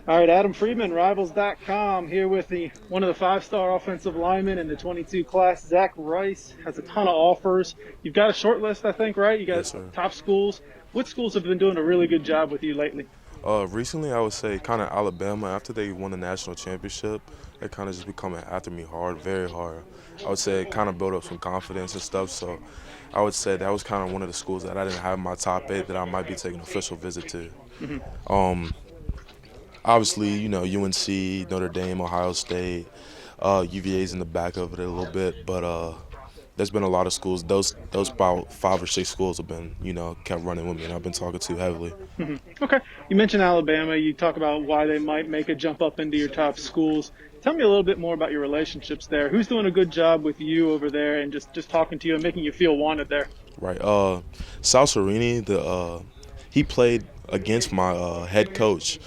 All right, Adam Friedman, Rivals.com, here with one of the five-star offensive linemen in the 22 class. Zach Rice has a ton of offers. You've got a short list, I think, right? You got Yes, sir. top schools. What schools have been doing a really good job with you lately? Recently, I would say kind of Alabama. After they won the national championship, they kind of just becoming after me hard, very hard. I would say it kind of built up some confidence and stuff. So I would say that was kind of one of the schools that I didn't have in my top eight that I might be taking an official visit to. Hmm. Um, Obviously, UNC, Notre Dame, Ohio State, UVA's in the back of it a little bit, but there's been a lot of schools. Those about 5 or 6 schools have been, kept running with me, and I've been talking to heavily. Hmm. Okay. You mentioned Alabama. You talk about why they might make a jump up into your top schools. Tell me a little bit more about your relationships there. Who's doing a good job with you over there and just talking to you and making you feel wanted there? Right. Sal Serini, he played against my head coach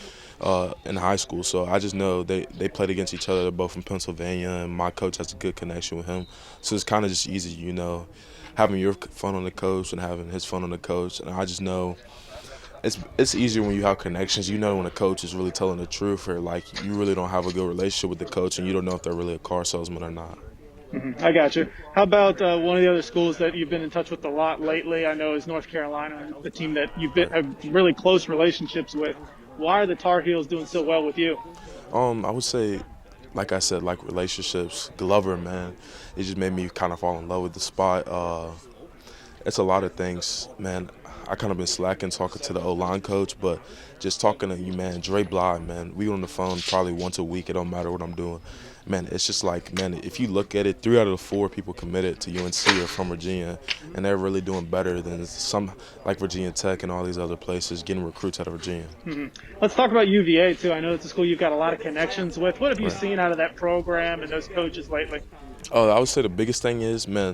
in high school, so I just know they played against each other. They're both from Pennsylvania, and my coach has a good connection with him. So it's kind of just easy, having your fun on the coach and having his fun on the coach. And I just know it's easier when you have connections. You know when a coach is really telling the truth, or like you really don't have a good relationship with the coach, and you don't know if they're really a car salesman or not. Hmm. I got you. How about one of the other schools that you've been in touch with a lot lately? I know is North Carolina, the team that have really close relationships with. Why are the Tar Heels doing so well with you? I would say, like I said, like relationships. Glover, man, it just made me kind of fall in love with the spot. It's a lot of things, man. I kind of been slacking talking to the O-line coach, but just talking to you, man, Dre Bly, man, we on the phone probably once a week. It don't matter what I'm doing. Man, it's just like, man, if you look at it, 3 out of the 4 people committed to UNC are from Virginia, and they're really doing better than some like Virginia Tech and all these other places getting recruits out of Virginia. Hmm. Let's talk about UVA too. I know it's a school you've got a lot of connections with. What have you Right. seen out of that program and those coaches lately? Oh, I would say the biggest thing is, man,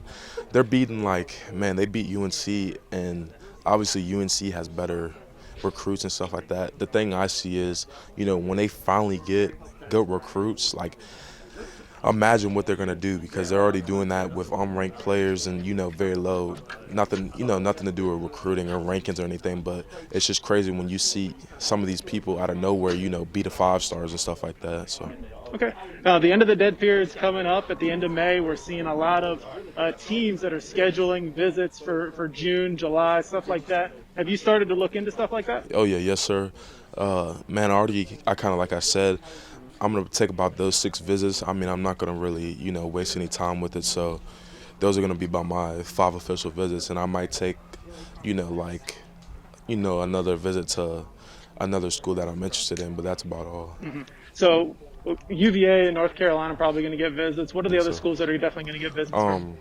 they're beating they beat UNC, and obviously UNC has better recruits and stuff like that. The thing I see is, when they finally get good recruits, like imagine what they're gonna do because they're already doing that with unranked players and very low, nothing to do with recruiting or rankings or anything. But it's just crazy when you see some of these people out of nowhere, beat the 5 stars and stuff like that. So. Okay. The end of the dead period's coming up at the end of May. We're seeing a lot of teams that are scheduling visits for June, July, stuff like that. Have you started to look into stuff like that? Oh yeah, yes sir. Man, I kind of like I said, I'm gonna take about those 6 visits. I mean, I'm not gonna really, waste any time with it. So those are gonna be about my 5 official visits, and I might take, like, another visit to another school that I'm interested in. But that's about all. Hmm. So UVA and North Carolina are probably going to get visits. What are the Yes other sir. schools that are definitely going to get visits from? Um,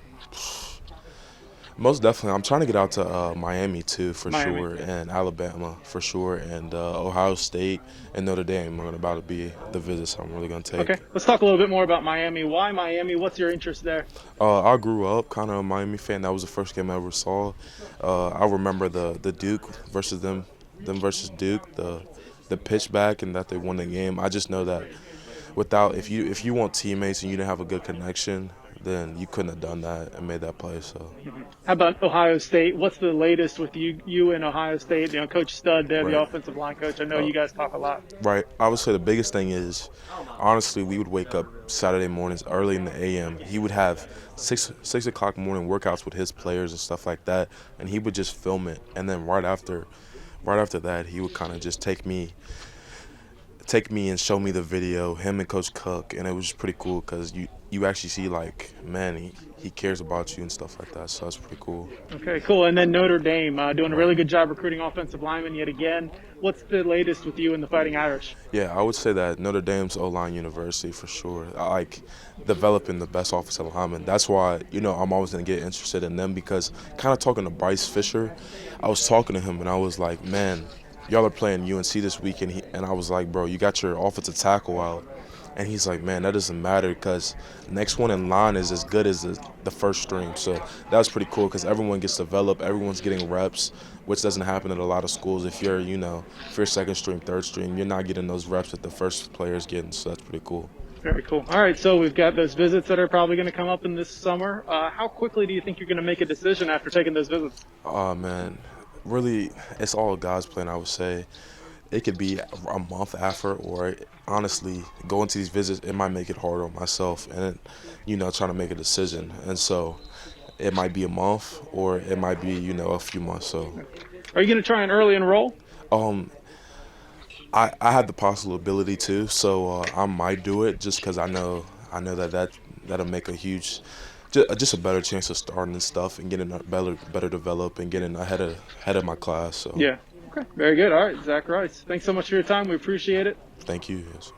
Most definitely, I'm trying to get out to Miami too, for Miami. sure, and Alabama for sure, and Ohio State and Notre Dame are about to be the visits I'm really gonna Okay. take. Let's talk a little bit more about Miami. Why Miami? What's your interest there? I grew up kind of a Miami fan. That was the first game I ever saw. I remember the Duke versus them versus Duke, the pitch back, and that they won the game. I just know that without if you want teammates and you didn't have a good connection, then you couldn't have done that and made that play. So. How about Ohio State? What's the latest with you in Ohio State? Coach Stud there, the Right. offensive line coach. I know Uh, you guys talk a lot. Right. I would say the biggest thing is, honestly, we would wake up Saturday mornings early in the a.m. He would have 6 o'clock morning workouts with his players and stuff like that, and he would just film it. And then right after that, he would kind of just take me and show me the video, him and Coach Cook, and it was just pretty cool because you actually see like, man, he cares about you and stuff like that. So that's pretty cool. Okay, cool. And then Notre Dame doing a Right. really good job recruiting offensive linemen yet again. What's the latest with you and the Fighting Irish? Yeah, I would say that Notre Dame's O-line university for sure. I like developing the best offensive linemen. That's why, I'm always going to get interested in them because kind of talking to Bryce Fisher, I was talking to him and I was like, man, y'all are playing UNC this week. And I was like, bro, you got your offensive tackle out. And he's like, man, that doesn't matter because next one in line is as good as the first string. So that was pretty cool because everyone gets developed, everyone's getting reps, which doesn't happen at a lot of schools. If you're second string, third string, you're not getting those reps that the first player's getting. So that's pretty cool. Very cool. All right, so we've got those visits that are probably going to come up in this summer. How quickly do you think you're going to make a decision after taking those visits? Oh man, really, it's all God's plan. I would say it could be a month after, or honestly, going to these visits, it might make it harder on myself and, trying to make a decision. And so it might be a month or it might be, a few months. So Are you going to try and early enroll? um, I have the possibility to, so I might do it just because I know that'll make a huge, just a better chance of starting and stuff and getting a better develop and getting ahead of my class. So Yeah. Okay. Very good. All right, Zach Rice. Thanks so much for your time. We appreciate it. thank you. Yes.